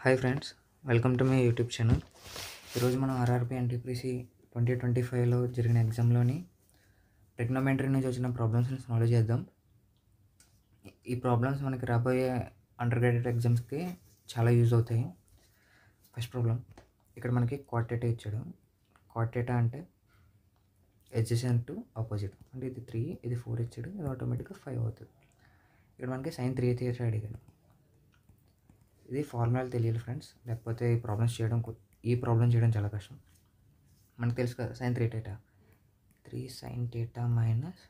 Hi friends, welcome to my YouTube channel. ఈరోజు మనం RRB NTPC 2025లో జరిగిన ఎగ్జామ్లోని ట్రిగ్నోమెట్రీ నుంచి వచ్చిన ప్రాబ్లమ్స్ని సాల్వ్ చేద్దాం. ఈ ప్రాబ్లమ్స్ మనకి రాబోయే అండర్ గ్రాడ్యుయేట్ ఎగ్జామ్స్కి చాలా యూజ్ అవుతాయి. ఫస్ట్ ప్రాబ్లం, ఇక్కడ మనకి కాట్ థీటా ఇచ్చాడు. కాట్ థీటా అంటే ఎడ్జసెంట్ టు ఆపోజిట్, అంటే ఇది 3, ఇది 4 ఇచ్చాడు, ఇది ఆటోమేటిక్గా 5 అవుతుంది. ఇక్కడ మనకి సైన్ 3 థీటా అడిగాడు. ఇది ఫార్ములా తెలియాలి ఫ్రెండ్స్, లేకపోతే ఈ ప్రాబ్లం చేయడం చాలా కష్టం. మనకు తెలుసు కదా, sine 3 theta, 3 sine theta minus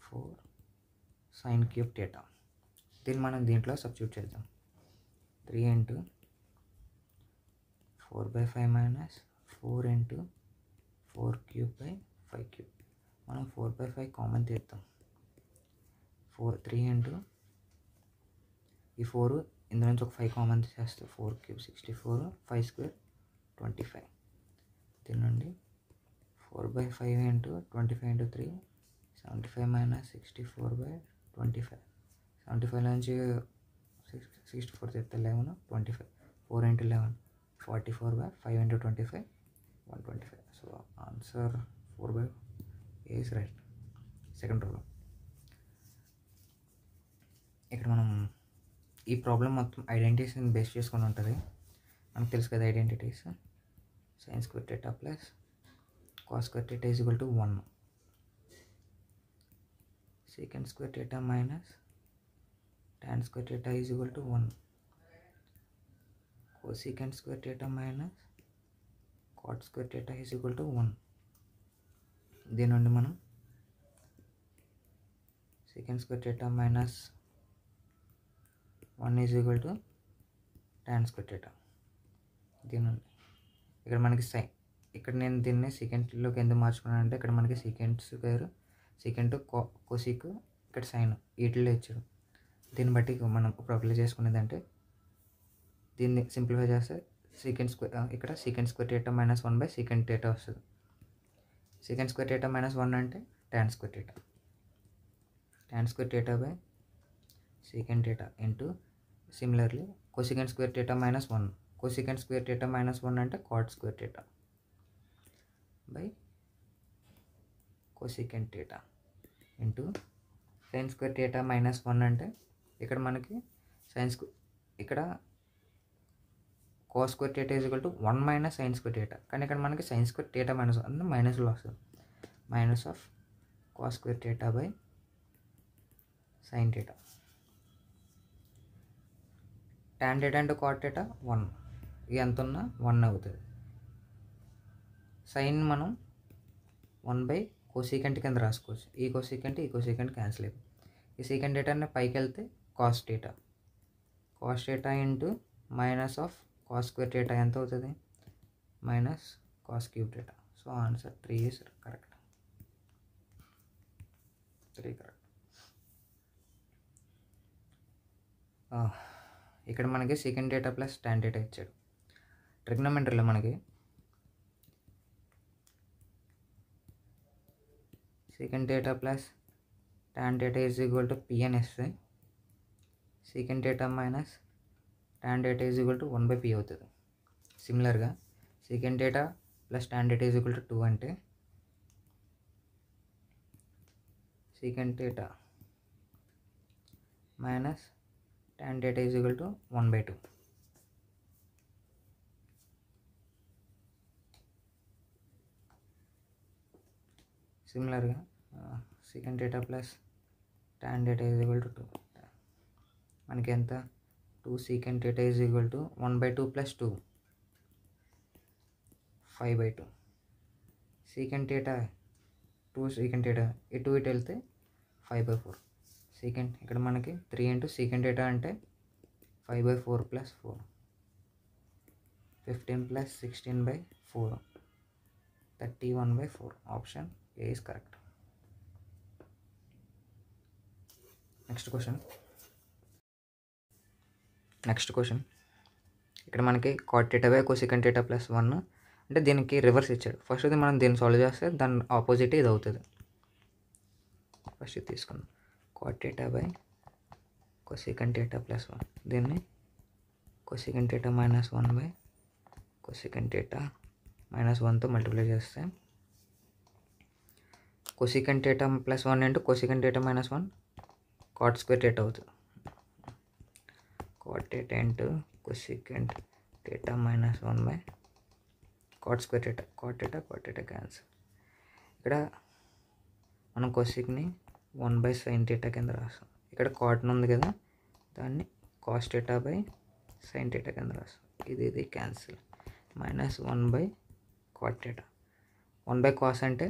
4 sine cube theta. దీన్ని మనం దీంట్లో సబ్స్టిట్యూట్ చేద్దాం. 3 into 4/5 minus 4 into 4 cube by 5 cube. మనం 4/5 కామన్ తీద్దాం. 3 ఇంటూ ఈ 4 ఇందులో నుంచి ఒక 5 కామన్ చేస్తే 4 క్యూబ్ 64, 5 స్క్వేర్ 25. దీని నుండి 4/5 ఇంటూ 25 ఇంటూ 3 75 మైనస్ 64/25. 75 నుంచి 64 తెస్తే 11, 25, 4 into 11 44/5 into 25 125. So answer 4/8 is right. Second problem, ఇక్కడ మనం ఈ ప్రాబ్లం మొత్తం ఐడెంటిటీస్ని బేస్ చేసుకొని ఉంటుంది. మనకు తెలుసు కదా identities. Sine square theta plus cos square theta is equal to 1, secant square theta minus tan square theta is equal to 1, cosecant square theta minus cot square theta is equal to 1. దీని నుండి మనం secant square theta minus 1 is equal to tan square theta. దీని నుండి ఇక్కడ మనకి sign, ఇక్కడ నేను దీన్ని సీకెంట్లోకి ఎందుకు మార్చుకున్నాను అంటే, ఇక్కడ మనకి సీకెంట్ స్క్వేర్, సీకెంట్ కోసిక్, ఇక్కడ సైన్ వీటిల్లో ఇచ్చారు. దీన్ని బట్టి మనం ఇప్పుడు అప్లై చేసుకునేది అంటే, దీన్ని సింప్లిఫై చేస్తే సీకెంట్ స్క్వేర్, ఇక్కడ secant square theta minus 1 by secant theta వస్తుంది. సీకెంట్ స్క్వేర్ థీటా మైనస్ 1 అంటే tan square theta, tan square theta by secant theta into similarly cosecant square theta minus 1, cosecant square theta minus 1 అంటే cot square theta by cosecant theta into sine square theta minus 1 అంటే ఇక్కడ మనకి sine square, ఇక్కడ cos square theta is equal to 1 minus sine square theta, కానీ ఇక్కడ మనకి sine square theta minus 1 మైనస్లో వస్తుంది. Minus of cos square theta by sine theta. Tan theta into cot theta 1, ఇది ఎంత ఉన్నా 1 అవుతుంది. సైన్ మనం 1 బై కోసీకెంట్ కింద రాసుకోవచ్చు. ఈ కోసీకెంట్ క్యాన్సిల్ అయిపోయి ఈ సీకెంట్ థీటాని పైకి వెళ్తే cos theta, cos theta into minus of cos square theta ఎంత అవుతుంది, minus cos cube theta. So answer 3 is correct. 3 correct. ఇక్కడ మనకి secant theta plus tan theta ఇచ్చాడు. ట్రిగ్నోమెట్రీలో మనకి secant theta plus tan theta is equal to P అని ఇస్తే secant theta minus tan theta is equal to 1/p అవుతుంది. సిమిలర్గా secant theta plus tan theta is equal to 2 అంటే secant theta minus tan theta is equal to 1/2. సిమిలర్గా secant theta plus tan theta is equal to 2. మనకి ఎంత 2 secant theta is equal to 1/2 plus 2 5/2. secant theta 2 secant theta ఈ 2 ఇటు వెళ్తే 5/4. Secant ఇక్కడ మనకి 3 into secant theta అంటే 5/4 plus 4, 15 plus 16/4 31/4. Option A is correct. Next question, ఇక్కడ మనకి cot theta by cosecant theta plus 1 అంటే దీనికి రివర్స్ ఇచ్చాడు. ఫస్ట్ ఇది మనం దీన్ని సాల్వ్ చేస్తే దాని ఆపోజిట్ ఇది అవుతుంది. ఫస్ట్ ఇది తీసుకుందాం. Cot theta by cosecant theta plus 1, దీన్ని cosecant theta minus 1 by cosecant theta minus 1తో మల్టిప్లై చేస్తే cosecant theta plus 1 into cosecant theta minus 1 cot square theta అవుతుంది. Cot theta into cosecant theta minus 1 by cot square theta. Cot theta cancel. ఇక్కడ మనం కొసిక్ని 1 by sine theta కింద రాస్తాం. ఇక్కడ కాట్ని ఉంది కదా, దాన్ని cos theta by sine theta కింద రాస్తాం. ఇది cancel. Minus 1 by cot theta. 1 by cos అంటే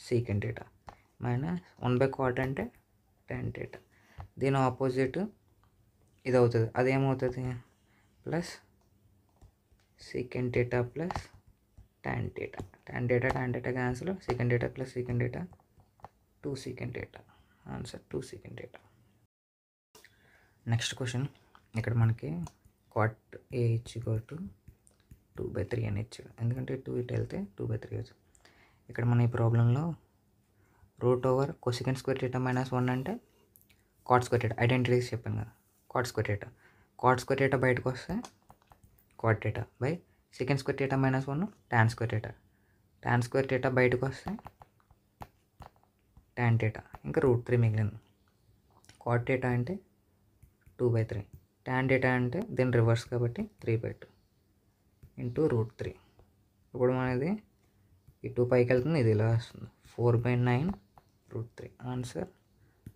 secant theta minus 1 by cot అంటే tan థీటా. దీని ఆపోజిట్ ఇది అవుతుంది. అదేమవుతుంది? Plus secant theta plus tan theta. tan theta cancel. Secant theta plus secant theta 2 secant theta. Answer 2 secant theta. Next question. ఇక్కడ మనకి cot A equal to 2/3 అని ఇచ్చాడు. ఎందుకంటే 2 ఇటు వెళ్తే 2/3 అవుతుంది. ఇక్కడ మన ఈ ప్రాబ్లంలో root over cosecant square theta minus 1 అంటే కాట్ స్క్వేర్ థీటా. ఐడెంటిటీస్ చెప్పాను కదా, cot square theta. Cot square theta బయటకు వస్తే cot theta by secant square theta minus 1 tan square theta. tan square theta బయటకు వస్తే tan థీటా. ఇంకా √3 మిగిలింది. Cot theta అంటే 2/3. tan థీటా అంటే దీని రివర్స్ కాబట్టి 3/2 ఇంటూ √3. ఇప్పుడు మనది ఈ 2 పైకి వెళ్తుంది, ఇది ఇలా వస్తుంది. 4/9 √3. ఆన్సర్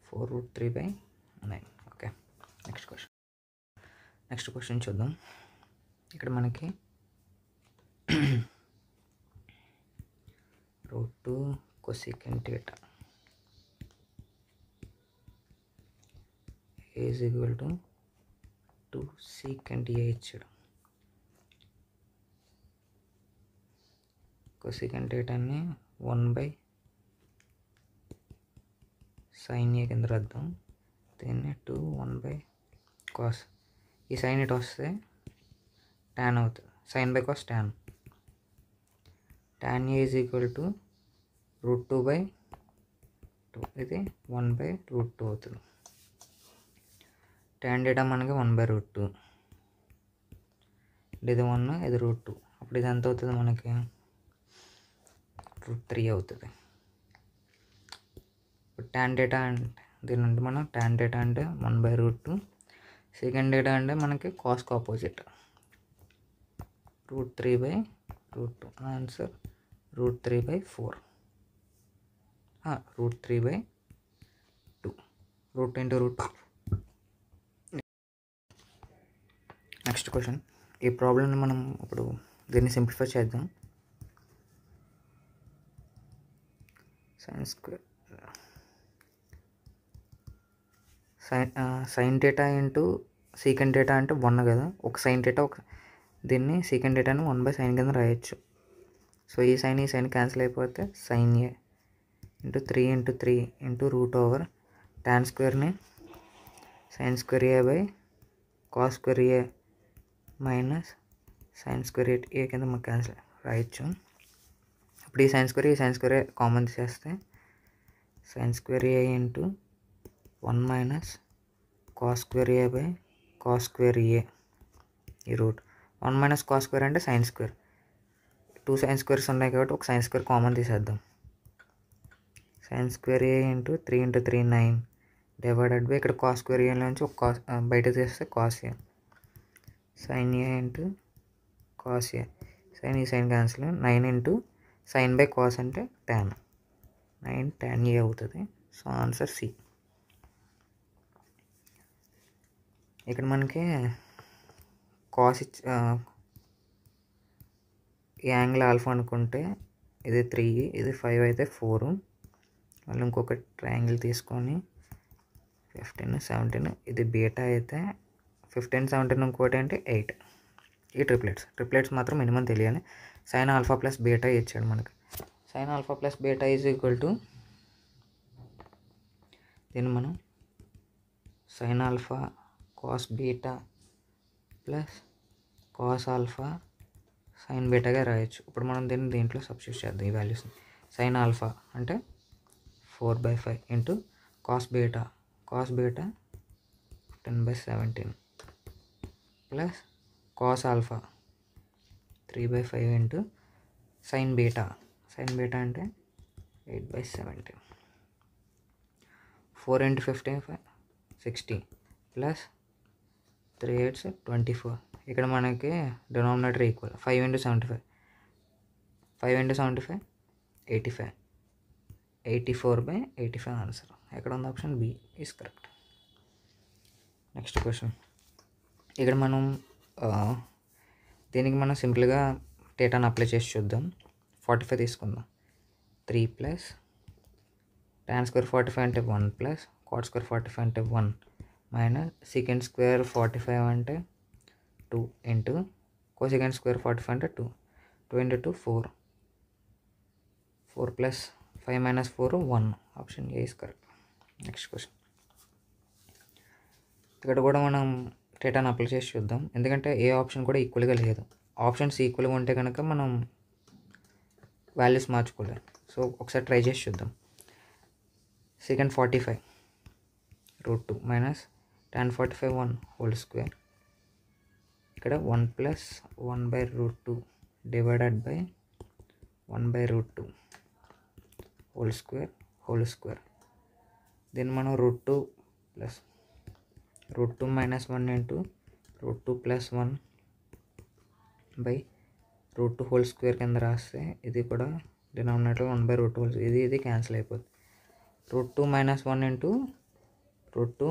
4√3/9. ఓకే. నెక్స్ట్ క్వశ్చన్ చూద్దాం. ఇక్కడ మనకి √2 cosecant theta is equal to 2 secant A ఇచ్చాడు. కొసికెంట్ థీటాని 1 బై సైన్ ఏ కింద రాద్దాం. దీన్ని 2 1 బై కాస్. ఈ సైన్ ఇటు వస్తే tan అవుతుంది. Sine by cos tan. tan A is equal to √2/2. ఇది 1/√2 అవుతుంది. tan థీటా మనకి 1/√2. ఇది 1, ఇది √2. అప్పుడు ఇది ఎంత అవుతుంది మనకి? √3 అవుతుంది. ఇప్పుడు tan థీటా అంటే దీని నుండి మనం tan థీటా అంటే 1/√2. సెకండ్ థీటా అంటే మనకి కాస్కి opposite √3/√2. Answer √3/4. √3/2. Root into √2. Next question. ఈ ప్రాబ్లమ్ని మనం ఇప్పుడు దీన్ని సింప్లిఫై చేద్దాం. Sine theta into secant theta అంటే 1 కదా, ఒక సైన్ థీటా, ఒక దీన్ని సీకెంట్ థీటాని 1 బై సైన్ కింద రాయొచ్చు. సో ఈ సైన్ క్యాన్సిల్ అయిపోతే సైన్ ఏ into 3 into 3 into root over tan స్క్వేర్ని sine square A by cos square A minus sine square A కింద మాకు క్యాన్సిల్ రాయొచ్చు. ఇప్పుడు ఈ సైన్ స్క్వేర్ కామన్ చేస్తే sine square A into 1 minus cos square A by cos square A. ఈ root 1 minus cos square అంటే sine square. 2 sine squares ఉన్నాయి కాబట్టి ఒక సైన్ స్క్వేర్ కామన్ తీసేద్దాం. Sine square A into 3 into 3 9 divided by ఇక్కడ cos square a నుంచి ఒక cos బయట తీస్తే cos a. Sine A into cos a. Sine cancel. 9 into sine by cos అంటే tan. 9 tan ఏ అవుతుంది. So answer C. ఇక్కడ మనకి కాస్ ఈ యాంగిల్ ఆల్ఫా అనుకుంటే ఇది 3, ఇది 5 అయితే 4. మళ్ళీ ఇంకొక ట్రయాంగిల్ తీసుకొని 15 17, ఇది బీటా అయితే 15 17 ఇంకోటి అంటే 8. ఈ ట్రిప్లెట్స్ మాత్రం మినిమం తెలియాలి. సైన్ ఆల్ఫా ప్లస్ బీటా ఇచ్చాడు మనకి. Sine alpha plus beta is equal to దీన్ని మనం sine alpha cos beta plus cos alpha sine బీటాగా రాయొచ్చు. ఇప్పుడు మనం దీంట్లో సబ్స్టిట్యూట్ చేద్దాం ఈ వాల్యూస్ని. సైన్ ఆల్ఫా అంటే 4/5 into cos beta 15/17 plus cos alpha 3/5 into sine beta అంటే 8/17 4 into 15 60 ప్లస్ 3 8 24. ఇక్కడ మనకి డినామినేటర్ ఈక్వల్ 5 into 75 85 84/85 ఆన్సర్. ఎక్కడ ఉంది option B is correct. Next question. ఇక్కడ మనం దీనికి మనం సింపుల్గా డేటాను అప్లై చేసి చూద్దాం. 45 తీసుకుందాం. 3 ప్లస్ tan స్క్వేర్ 45 అంటే 1 ప్లస్ cot స్క్వేర్ 45 అంటే 1 మైనస్ secant స్క్వేర్ 45 అంటే 2 ఇంటూ cosecant స్క్వేర్ 45 అంటే 2 into 2 4 plus 5 minus 4 1. Option A is correct. Next question. ఇక్కడ కూడా మనం డేటాను అప్లై చేసి చూద్దాం. ఎందుకంటే ఏ ఆప్షన్ కూడా ఈక్వల్గా లేదు. ఆప్షన్స్ ఈక్వల్గా ఉంటే కనుక మనం వాల్యూస్ మార్చుకోలేం. సో ఒకసారి ట్రై చేసి చూద్దాం. secant 45 √2 minus tan 45 1 whole square. ఇక్కడ 1 plus 1/√2 divided by 1/√2 whole square. దీన్ని మనం √2 plus √2 minus 1 into √2 plus 1 by √2 whole square కింద రాస్తే ఇది కూడా డినామినేటర్ 1/√2 హోల్ ఇది క్యాన్సిల్ అయిపోతుంది. √2 మైనస్ 1 ఇంటూ √2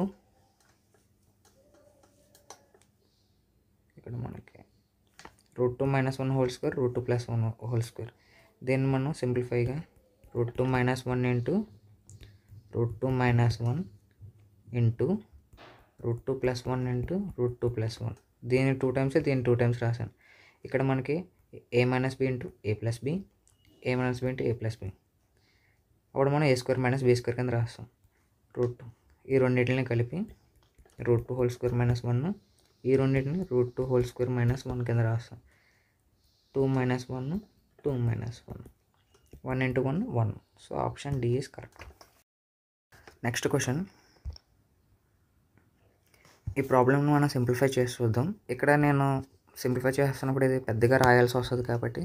ఇక్కడ మనకి √2 minus 1 whole square √2 plus 1 whole square. దీన్ని మనం సింప్లిఫైగా √2 minus 1 into √2 minus 1 into √2 plus 1 into √2 plus 1. దీన్ని 2 times దీన్ని 2 times రాశాను. ఇక్కడ మనకి a minus b into a plus b into a plus b. అప్పుడు మనం a square minus B square కింద రాస్తాం. √2 ఈ రెండింటిని కలిపి √2 హోల్ స్క్వేర్ మైనస్ 1 ఈ రెండింటిని √2 హోల్ స్క్వేర్ మైనస్ 1 కింద రాస్తాం. 2 minus 1 2 minus 1 1 into 1 1. So option D is correct. Next question. ఈ ప్రాబ్లమ్ని మనం సింప్లిఫై చేసి చూద్దాం. ఇక్కడ నేను సింప్లిఫై చేస్తున్నప్పుడు ఇది పెద్దగా రాయాల్సి వస్తుంది కాబట్టి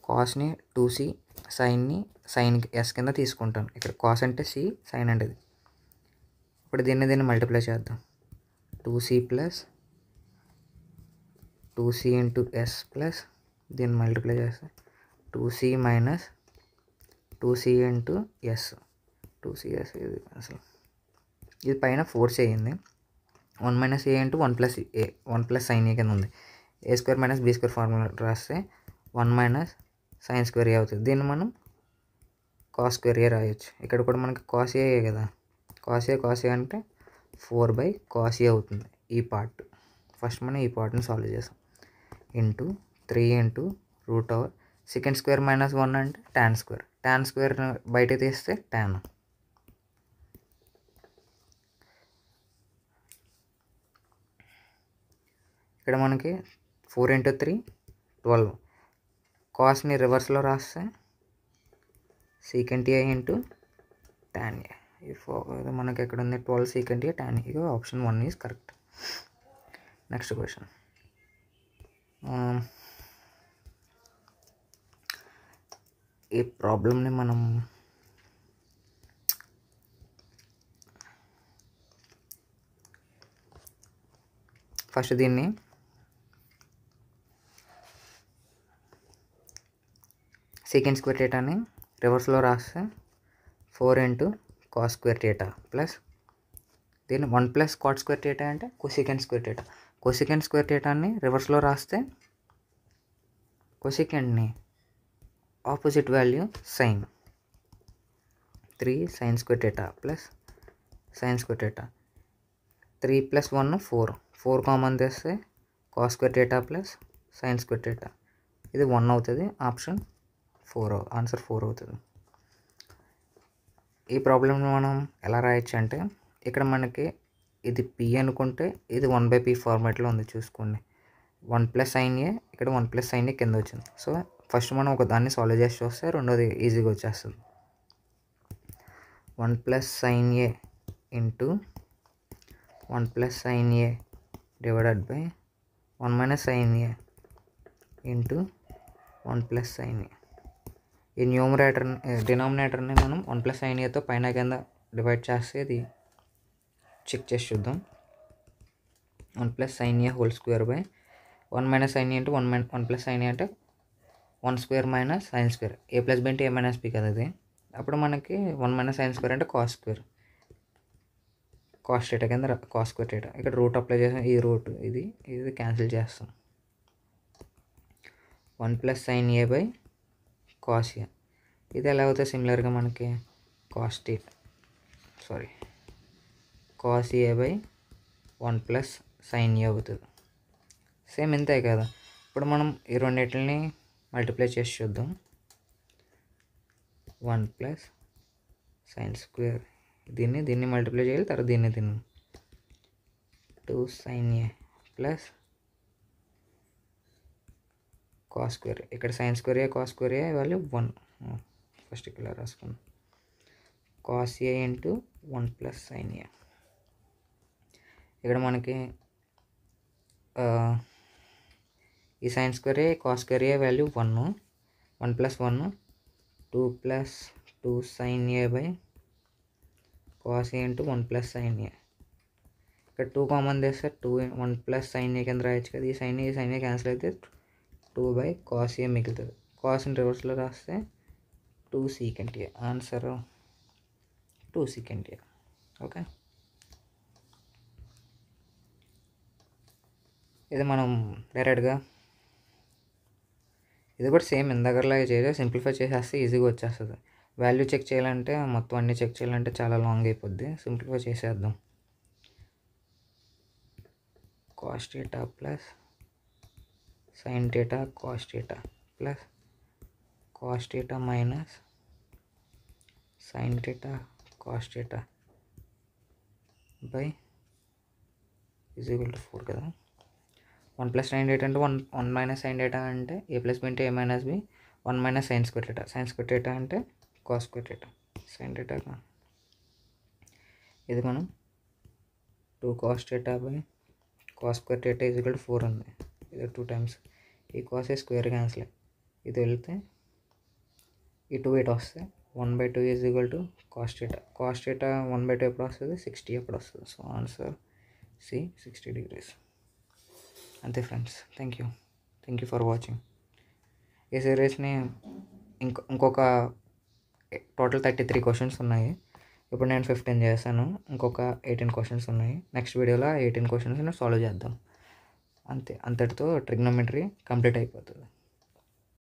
కాస్ని 2c సైన్ ఎస్ కింద తీసుకుంటాను. ఇక్కడ కాస్ అంటే సి, సైన్ అంటే ఇది. ఇప్పుడు దీన్ని మల్టిప్లై చేద్దాం. 2c plus 2c into s plus దీన్ని మల్టిప్లై చేస్తే 2c minus 2c into yes 2cs. ఇది అసలు ఇది పైన ఫోర్స్ అయ్యింది. 1 minus A into 1 plus A 1 plus sine A కింద ఉంది. A square minus B square formula రాస్తే 1 మైనస్ సైన్ స్క్వేర్ ఏ అవుతుంది. దీన్ని మనం కాస్ స్క్వేర్ ఏ రాయొచ్చు. ఇక్కడ కూడా మనకి కాస్ ఏ కదా, కాస్ ఏ అంటే 4/cos ఏ అవుతుంది. ఈ పార్ట్ ఫస్ట్ మనం ఈ పార్ట్ని సాల్వ్ చేసాం. Into 3 into √/. secant square minus 1 అంటే tan స్క్వేర్ బయట తీస్తే tan. ఇక్కడ మనకి 4 into 3 12. కాస్ని రివర్స్లో రాస్తే secant a into tan a. ఇది మనకి ఎక్కడ ఉంది 12 secant a tan a. ఇక option 1 is correct. Next question. ఈ ప్రాబ్లమ్ని మనం ఫస్ట్ దీన్ని secant స్క్వేర్ డేటాని రివర్స్లో రాస్తే 4 into cos square theta plus దీన్ని 1 ప్లస్ cot స్క్వేర్ డేటా అంటే cosecant square theta. cosecant square డేటాని రివర్స్లో రాస్తే cosecantని opposite value sine 3 sin square theta plus sin square theta. 3 plus 1 4 common తెస్తే cos square theta plus sin square theta. ఇది 1 అవుతుంది. ఆప్షన్ 4 ఆన్సర్ 4 అవుతుంది. ఈ ప్రాబ్లమ్ని మనం ఎలా రాయొచ్చు అంటే ఇక్కడ మనకి ఇది p అనుకుంటే ఇది 1/p ఫార్మాట్లో ఉంది చూసుకోండి. 1 ప్లస్ సైన్ ఏ ఇక్కడ 1 ప్లస్ సైన్ ఏ కింద వచ్చింది. సో ఫస్ట్ మనం ఒక దాన్ని సాల్వ్ చేసి చూస్తే రెండోది ఈజీగా వచ్చేస్తుంది. 1 plus sine A into 1 plus sine A divided by 1 minus sine A into 1 plus sine A. ఈ డినామినేటర్ని మనం 1 ప్లస్ సైన్ ఏతో పైన కింద డివైడ్ చేస్తే ఇది చెక్ చేసి చూద్దాం. 1 plus sine A whole square by 1 minus sine A into 1 plus sine A అంటే 1 square minus sine square. A plus B అంటే ఏ మైనస్ బి కదా ఇది. అప్పుడు మనకి 1 మైనస్ సైన్ స్క్వేర్ అంటే కాస్ స్క్వేర్, కాస్ థీటా కింద కాస్ స్క్వేర్ థీటా. ఇక్కడ root apply చేసాం, ఈ రూట్ ఇది క్యాన్సిల్ చేస్తాం. 1 plus sine A by cos A. ఇది ఎలా అవుతుంది సిమిలర్గా మనకి cos A by 1 plus sine A అవుతుంది. సేమ్ ఇంతే కదా. ఇప్పుడు మనం ఈ రెండింటిని మల్టిప్లై చేసి చూద్దాం. 1 ప్లస్ సైన్ స్క్వేర్, దీన్ని మల్టిప్లై చేయాలి, తర్వాత దీన్ని 2 sine A plus cos square. ఇక్కడ sine square A cos square A value 1. First ఇక్కడ రాసుకున్నాం. Cos A into 1 plus sine A. ఇక్కడ మనకి ఈ sine square A cos square A value 1 plus 1 2 plus 2 sine A by cos A into 1 plus sine A. ఇక్కడ 2 common చేస్తే 1 plus sine A కింద రాయొచ్చు కదా. ఈ సైన్ ఏ క్యాన్సిల్ అయితే 2 బై కాస్ ఏ మిగులుతుంది. కాస్ని రివర్స్లో రాస్తే 2 సీకెంట్ ఏ. ఆన్సర్ 2 సీకెంట్ ఏ. ఓకే, ఇది మనం డైరెక్ట్గా ఇది కూడా సేమ్ ఇందాకలాగా చేయాలి. సింప్లిఫై చేసేస్తే ఈజీగా వచ్చేస్తుంది. వాల్యూ చెక్ చేయాలంటే మొత్తం అన్నీ చెక్ చేయాలంటే చాలా లాంగ్ అయిపోద్ది. సింప్లిఫై చేసేద్దాం. Cos theta plus sine theta cos theta plus cos theta minus sine theta cos theta by is equal to 4 కదా. 1 ప్లస్ సైన్ థీటా అంటే 1 మైనస్ సైన్ థీటా అంటే ఏ ప్లస్ బి అంటే A minus B. 1 minus sine square theta, sine square theta అంటే cos square theta. Sine theta ఇది మనం 2 cos theta by cos square theta is equal to 4 ఉంది. ఇది 2 times ఈ cos A square cancel, ఇది వెళ్తే ఈ 2 ఇటు వస్తే 1/2 is equal to cos theta. Cos theta 1/2 ఎప్పుడు వస్తుంది? 60 ఎప్పుడు వస్తుంది. So answer C 60 degrees. అంతే friends, thank you for watching. ఈ సిరీస్ని ఇంకొక టోటల్ 33 క్వశ్చన్స్ ఉన్నాయి. ఇప్పుడు నేను 15 చేశాను, ఇంకొక 18 క్వశ్చన్స్ ఉన్నాయి. నెక్స్ట్ వీడియోలో 18 క్వశ్చన్స్ని సాల్వ్ చేద్దాం. అంతటితో ట్రిగ్నోమెట్రీ కంప్లీట్ అయిపోతుంది.